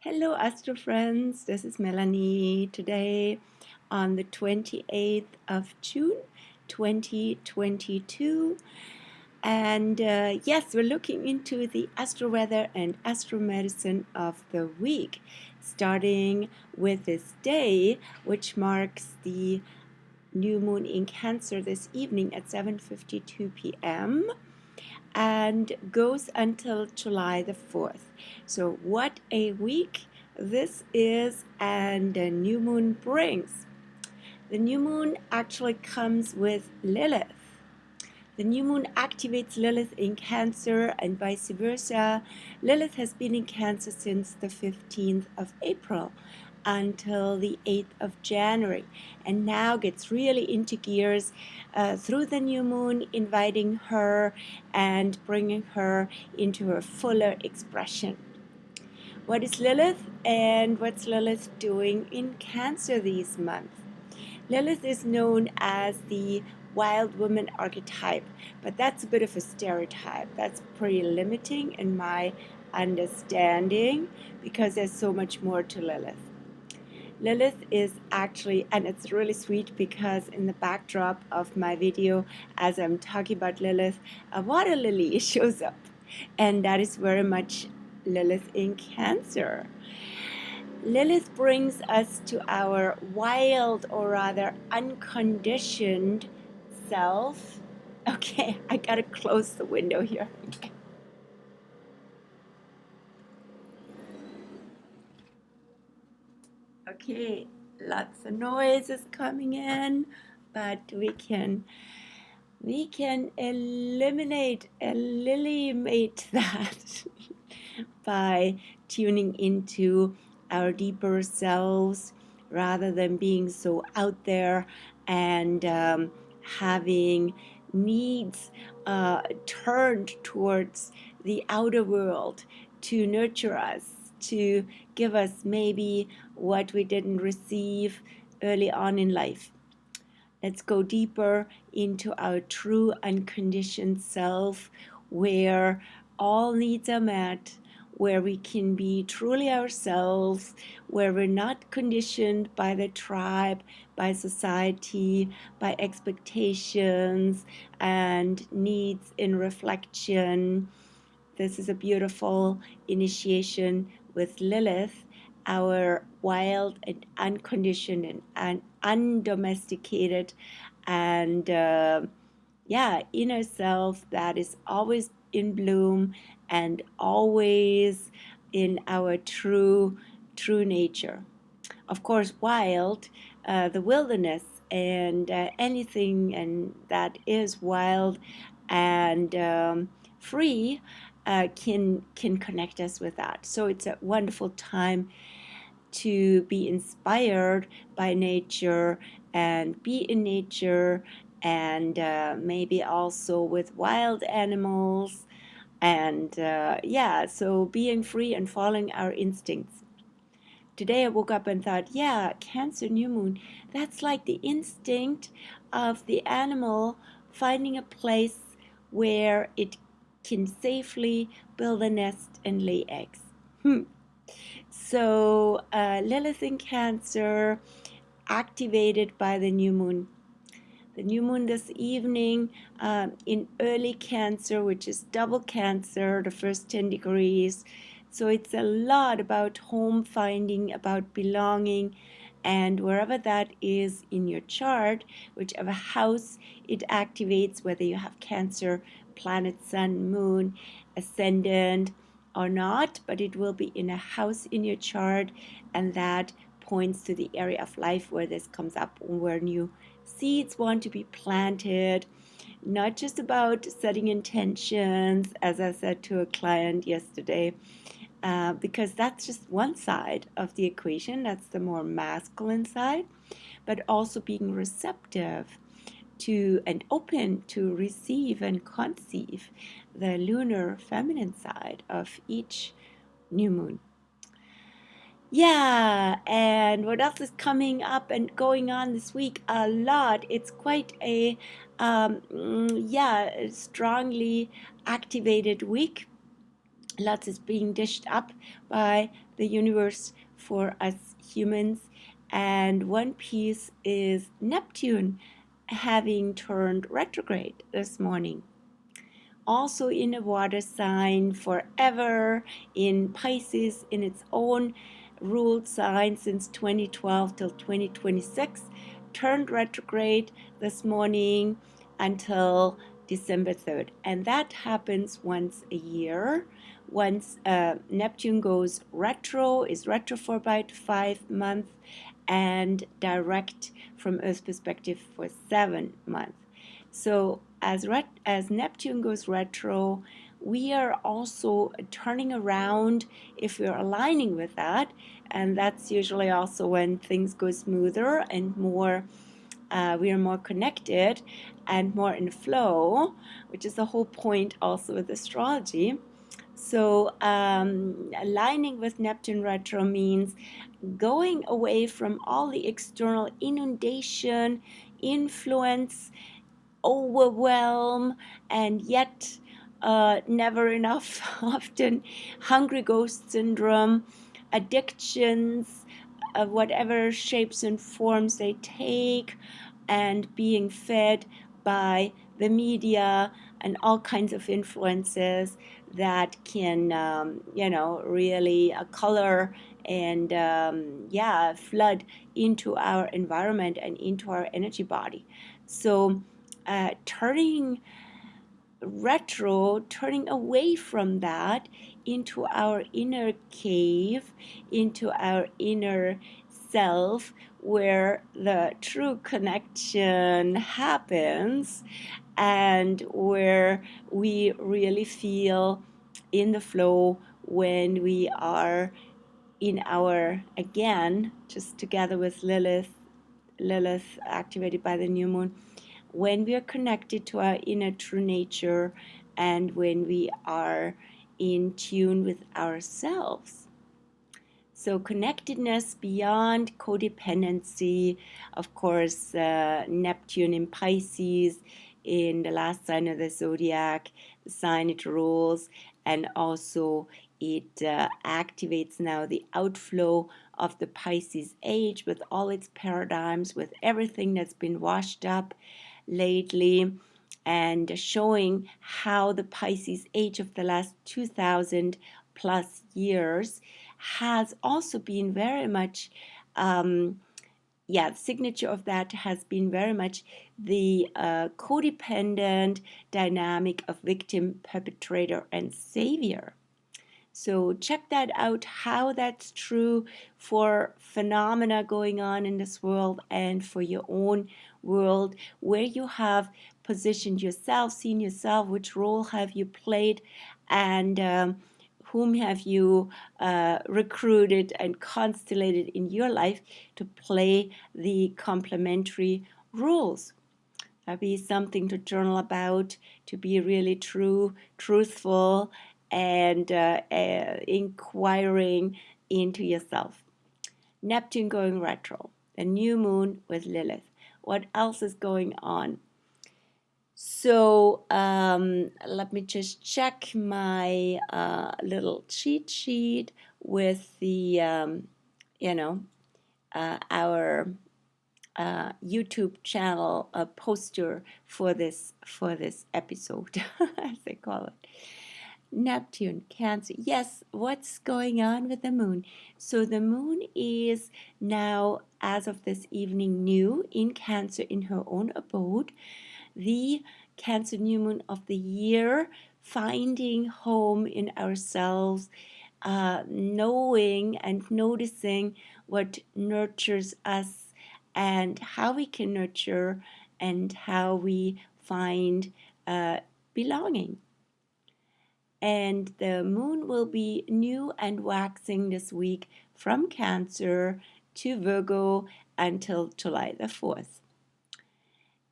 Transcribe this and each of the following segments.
Hello, Astro friends. This is Melanie. Today, on the 28th of June, 2022. And yes, we're looking into the astro weather and astro medicine of the week, starting with this day, which marks the new moon in Cancer this evening at 7:52 p.m. and goes until July the 4th. So what a week this is, and the new moon brings. The new moon actually comes with Lilith. The new moon activates Lilith in Cancer and vice versa. Lilith has been in Cancer since the 15th of April until the 8th of January, and now gets really into gears through the new moon, inviting her and bringing her into her fuller expression. What is Lilith, and what's Lilith doing in Cancer these months? Lilith is known as the wild woman archetype, but that's a bit of a stereotype. That's pretty limiting in my understanding because there's so much more to Lilith. Lilith is actually, and it's really sweet because in the backdrop of my video, as I'm talking about Lilith, a water lily shows up, and that is very much Lilith in Cancer. Lilith brings us to our wild, or rather unconditioned self. Okay, I gotta close the window here. Okay, lots of noise is coming in, but we can eliminate that by tuning into our deeper selves rather than being so out there and having needs turned towards the outer world to nurture us, to give us maybe what we didn't receive early on in life. Let's go deeper into our true unconditioned self, where all needs are met, where we can be truly ourselves, where we're not conditioned by the tribe, by society, by expectations and needs in reflection. This is a beautiful initiation with Lilith, our wild and unconditioned and undomesticated and inner self that is always in bloom and always in our true nature. Of course, wild, the wilderness, and anything and that is wild and free can connect us with that. So it's a wonderful time to be inspired by nature and be in nature, and maybe also with wild animals, and so being free and following our instincts. Today I woke up and thought, Cancer new moon, that's like the instinct of the animal finding a place where it can safely build a nest and lay eggs. So Lilith in Cancer, activated by the new moon. The new moon this evening in early Cancer, which is double Cancer, the first 10 degrees. So it's a lot about home finding, about belonging, and wherever that is in your chart, whichever house it activates, whether you have Cancer, planet, sun, moon, ascendant or not, but it will be in a house in your chart, and that points to the area of life where this comes up, where new seeds want to be planted. Not just about setting intentions, as I said to a client yesterday, because that's just one side of the equation. That's the more masculine side, but also being receptive to and open to receive and conceive the lunar feminine side of each new moon. And what else is coming up and going on this week? A lot. It's quite a strongly activated week. Lots is being dished up by the universe for us humans. And one piece is Neptune having turned retrograde this morning. Also in a water sign forever, in Pisces, in its own ruled sign since 2012 till 2026, turned retrograde this morning until December 3rd. And that happens once a year. Once Neptune goes retro, is retro for about 5 months, and direct from Earth's perspective for 7 months. So as Neptune goes retro, we are also turning around if we're aligning with that, and that's usually also when things go smoother and more. We are more connected and more in flow, which is the whole point also with astrology. So aligning with Neptune retro means going away from all the external inundation, influence, overwhelm, and yet never enough, often hungry ghost syndrome, addictions, whatever shapes and forms they take, and being fed by the media and all kinds of influences that can, really color and, flood into our environment and into our energy body. So, turning retro, turning away from that into our inner cave, into our inner self, where the true connection happens and where we really feel in the flow when we are in our, again, just together with Lilith activated by the new moon, when we are connected to our inner true nature and when we are in tune with ourselves. So connectedness beyond codependency, of course, Neptune in Pisces, in the last sign of the zodiac, the sign it rules, and also it activates now the outflow of the Pisces age with all its paradigms, with everything that's been washed up lately, and showing how the Pisces age of the last 2000 plus years has also been very much, the signature of that has been very much the codependent dynamic of victim, perpetrator, and savior. So check that out, how that's true for phenomena going on in this world and for your own world, where you have positioned yourself, seen yourself, which role have you played, and whom have you recruited and constellated in your life to play the complementary roles. That'd be something to journal about, to be really truthful, and inquiring into yourself. Neptune going retro, the new moon with Lilith. What else is going on? So let me just check my little cheat sheet with the, our YouTube channel poster for this episode, as they call it. Neptune, Cancer. Yes, what's going on with the moon? So the moon is now, as of this evening, new in Cancer in her own abode. The Cancer new moon of the year, finding home in ourselves, knowing and noticing what nurtures us and how we can nurture and how we find belonging. And the moon will be new and waxing this week from Cancer to Virgo until July the 4th.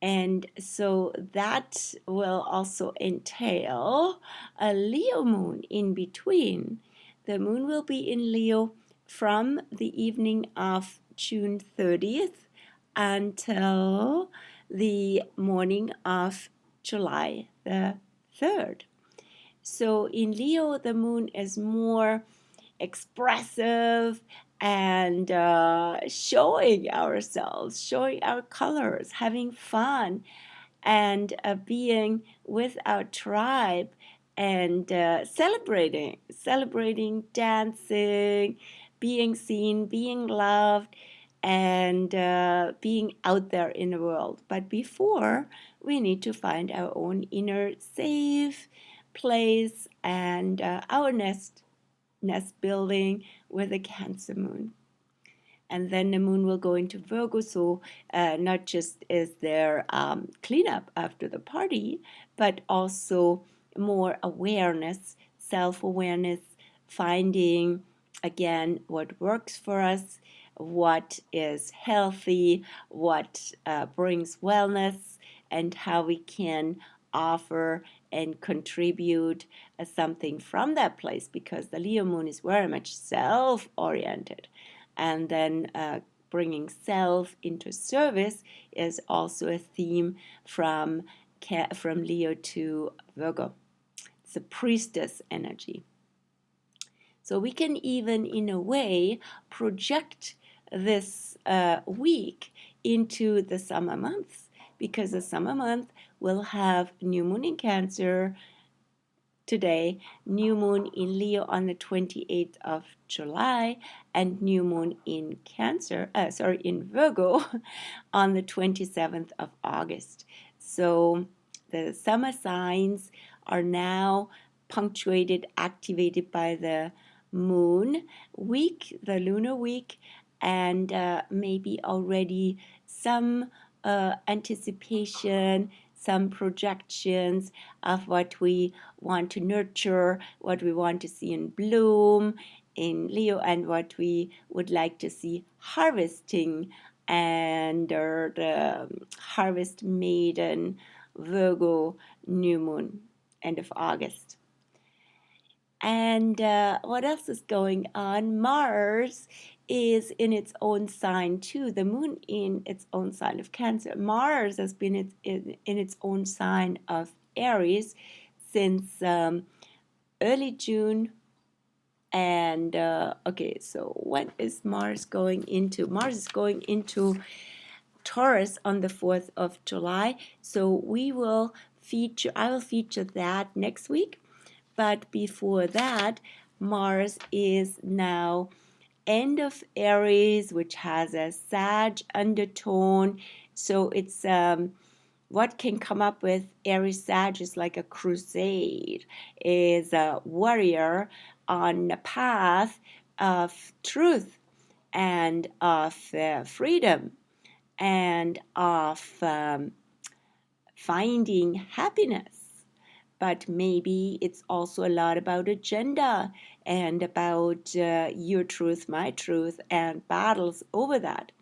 And so that will also entail a Leo moon in between. The moon will be in Leo from the evening of June 30th until the morning of July the 3rd. So in Leo, the moon is more expressive and showing ourselves, showing our colors, having fun, and being with our tribe and celebrating, dancing, being seen, being loved, and being out there in the world. But before, we need to find our own inner safe place and our nest building with a Cancer moon. And then the moon will go into Virgo, so not just is there cleanup after the party, but also more awareness, self-awareness, finding again what works for us, what is healthy, what brings wellness, and how we can offer and contribute something from that place, because the Leo moon is very much self-oriented. And then bringing self into service is also a theme from Leo to Virgo. It's a priestess energy. So we can even, in a way, project this week into the summer months, because the summer month will have new moon in Cancer today, new moon in Leo on the 28th of July, and new moon in in Virgo on the 27th of August. So the summer signs are now punctuated, activated by the moon week, the lunar week, and maybe already some anticipation, some projections of what we want to nurture, what we want to see in bloom in Leo, and what we would like to see harvesting and the harvest maiden Virgo new moon, end of August. And what else is going on? Mars is in its own sign too. The moon in its own sign of Cancer. Mars has been in its own sign of Aries since early June. And okay, so when is Mars going into? Mars is going into Taurus on the 4th of July. So I will feature that next week. But before that, Mars is now end of Aries, which has a Sag undertone. So it's what can come up with Aries Sag is like a crusade, is a warrior on a path of truth and of freedom and of finding happiness. But maybe it's also a lot about agenda and about your truth, my truth, and battles over that.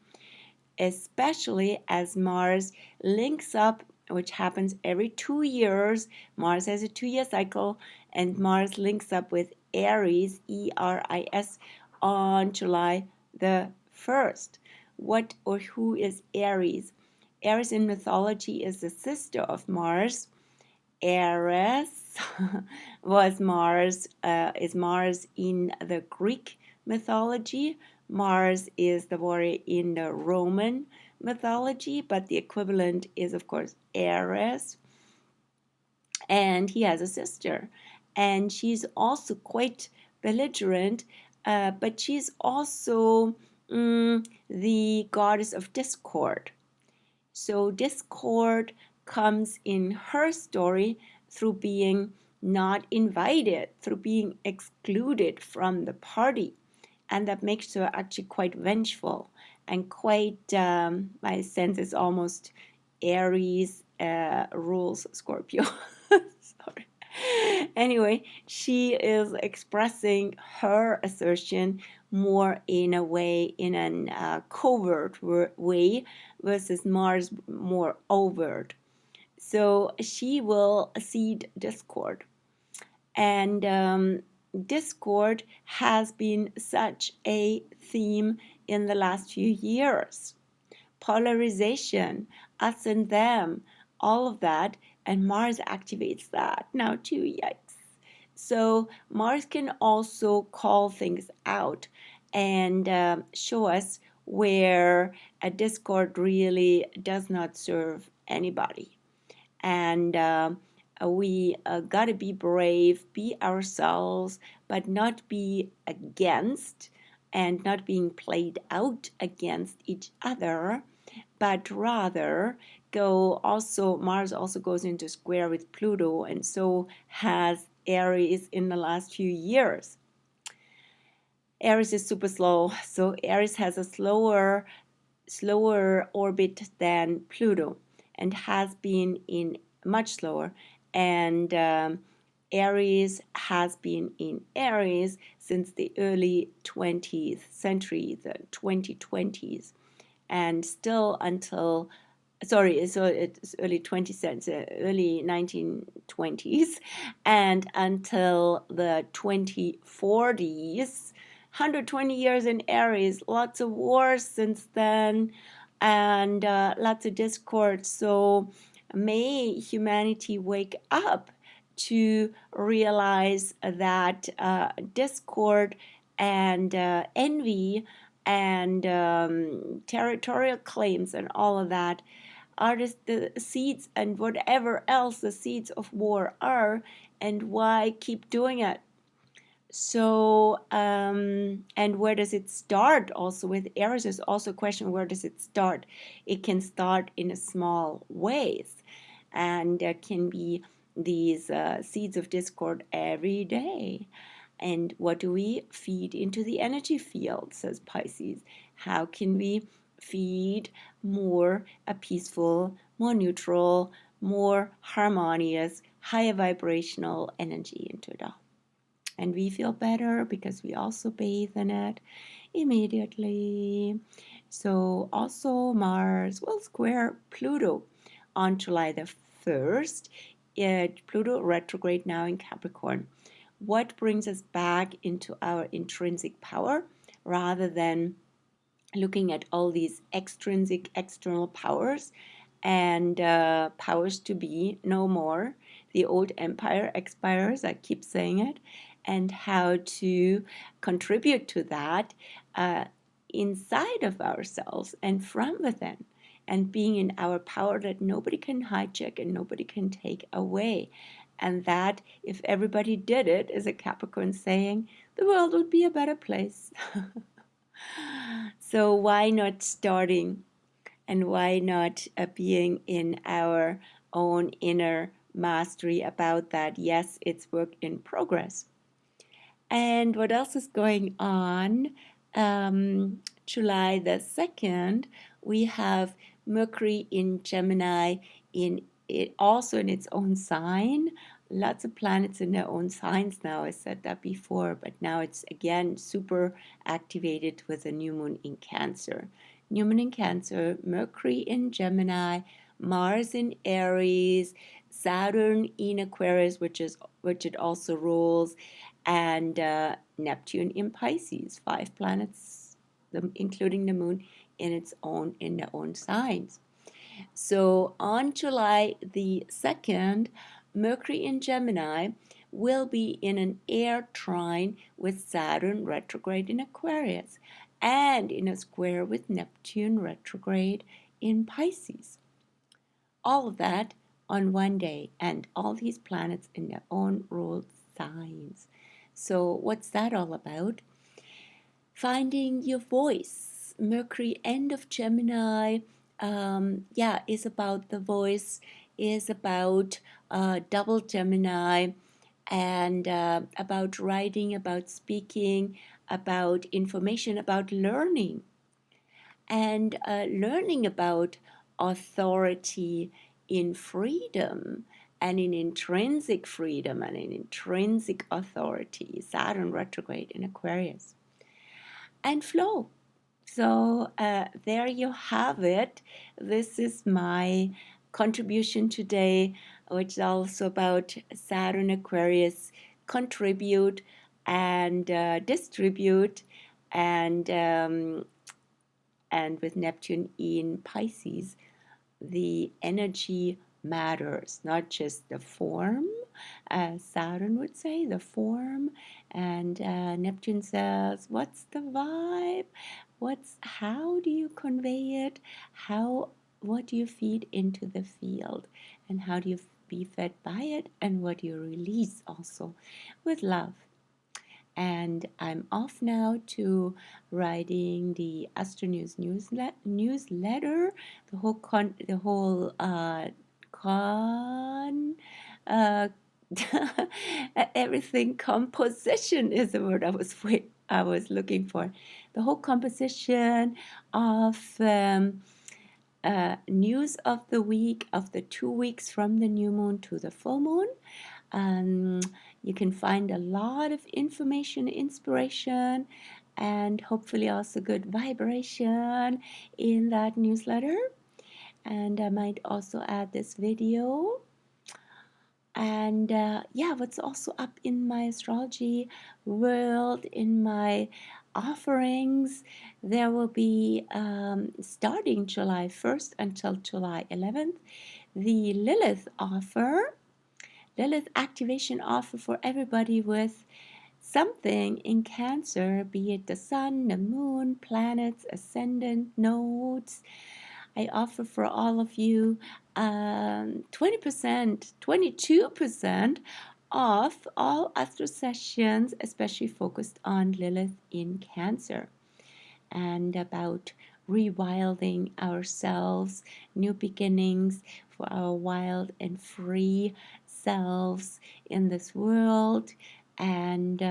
Especially as Mars links up, which happens every 2 years. Mars has a 2-year cycle, and Mars links up with Aries, E-R-I-S, on July the 1st. What or who is Aries? Aries in mythology is the sister of Mars. Aries is Mars in the Greek mythology. Mars is the warrior in the Roman mythology, but the equivalent is, of course, Aries. And he has a sister. And she's also quite belligerent, but she's also the goddess of discord. So discord comes in her story through being not invited, through being excluded from the party. And that makes her actually quite vengeful and quite, my sense is almost Aries rules Scorpio. Sorry. Anyway, she is expressing her assertion more in a way, in a covert way, versus Mars more overt. So she will seed discord. And discord has been such a theme in the last few years. Polarization, us and them, all of that, and Mars activates that now too, yikes. So Mars can also call things out and show us where a discord really does not serve anybody. And we got to be brave, be ourselves, but not be against and not being played out against each other, but rather go also, Mars also goes into square with Pluto, and so has Aries in the last few years. Aries is super slow, so Aries has a slower orbit than Pluto and has been in much slower. And Aries has been in Aries since the early 20th century, the 2020s, and still until so it's early 20th, early 1920s, and until the 2040s. 120 years in Aries, lots of wars since then, and lots of discord. So may humanity wake up to realize that discord and envy and territorial claims and all of that are just the seeds, and whatever else the seeds of war are, and why keep doing it. So, and where does it start? Also, with Aries, is also a question: where does it start? It can start in a small ways, and there can be these seeds of discord every day. And what do we feed into the energy field, says Pisces? How can we feed more a peaceful, more neutral, more harmonious, higher vibrational energy into it all? And we feel better because we also bathe in it immediately. So also Mars will square Pluto on July the 1st. Pluto retrograde now in Capricorn. What brings us back into our intrinsic power rather than looking at all these extrinsic external powers and powers to be no more. The old empire expires, I keep saying it, and how to contribute to that inside of ourselves and from within, and being in our power that nobody can hijack and nobody can take away. And that if everybody did it, as a Capricorn saying, the world would be a better place. So why not starting, and why not being in our own inner mastery about that? Yes, it's work in progress. And what else is going on? July the 2nd, we have Mercury in Gemini, in it also in its own sign. Lots of planets in their own signs now. I said that before, but now it's again super activated with a new moon in Cancer. New moon in Cancer, Mercury in Gemini, Mars in Aries, Saturn in Aquarius, which it also rules, and Neptune in Pisces. 5 planets, including the moon, in their own signs. So on July the 2nd, Mercury in Gemini will be in an air trine with Saturn retrograde in Aquarius and in a square with Neptune retrograde in Pisces. All of that on one day, and all these planets in their own ruled signs. So what's that all about? Finding your voice. Mercury, end of Gemini, is about the voice, is about double Gemini, and about writing, about speaking, about information, about learning, and learning about authority in freedom and in intrinsic freedom and in intrinsic authority. Saturn retrograde in Aquarius. And flow. So there you have it. This is my contribution today, which is also about Saturn Aquarius, contribute and distribute, and with Neptune in Pisces, the energy matters, not just the form, as Saturn would say, the form, and Neptune says, what's the vibe? How do you convey it? What do you feed into the field? And how do you be fed by it? And what do you release also with love? And I'm off now to writing the Astro News newsletter. The whole con uh, everything composition is the word I was looking for. The whole composition of news of the week, of the 2 weeks from the new moon to the full moon. You can find a lot of information, inspiration, and hopefully also good vibration in that newsletter. And I might also add this video. And what's also up in my astrology world, in my offerings, there will be starting July 1st until July 11th, the Lilith activation offer for everybody with something in Cancer, be it the sun, the moon, planets, ascendant, nodes. I offer for all of you 20%, 22% off all Astro sessions, especially focused on Lilith in Cancer and about rewilding ourselves, new beginnings for our wild and free selves in this world. And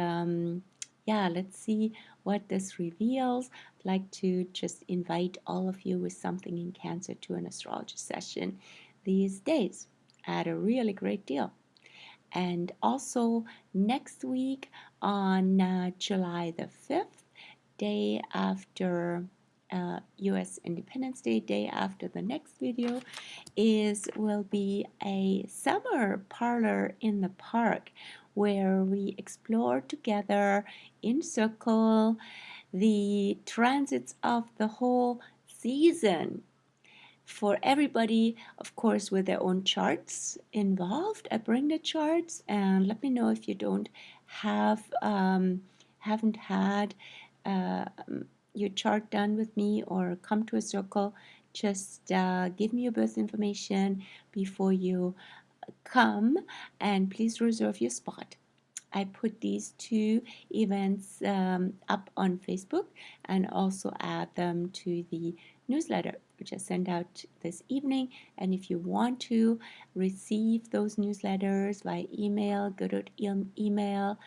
let's see what this reveals. I'd like to just invite all of you with something in Cancer to an astrology session these days at a really great deal. And also next week on July the 5th, day after US Independence Day, day after the next video, will be a summer parlor in the park where we explore together in circle the transits of the whole season for everybody, of course, with their own charts involved. I bring the charts, and let me know if you don't haven't had your chart done with me or come to a circle. Just give me your birth information before you come, and please reserve your spot. I put these two events up on Facebook and also add them to the newsletter, which I send out this evening. And if you want to receive those newsletters via email, go to email.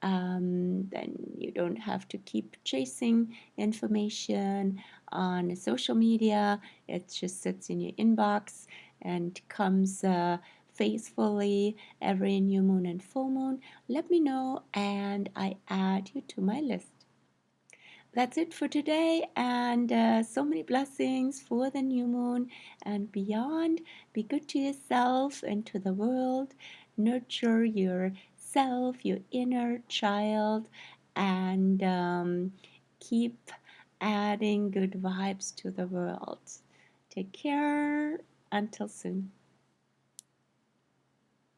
Then you don't have to keep chasing information on social media. It just sits in your inbox and comes faithfully every new moon and full moon. Let me know and I add you to my list. That's it for today, and so many blessings for the new moon and beyond. Be good to yourself and to the world. Nurture yourself, your inner child, and keep adding good vibes to the world. Take care. Until soon.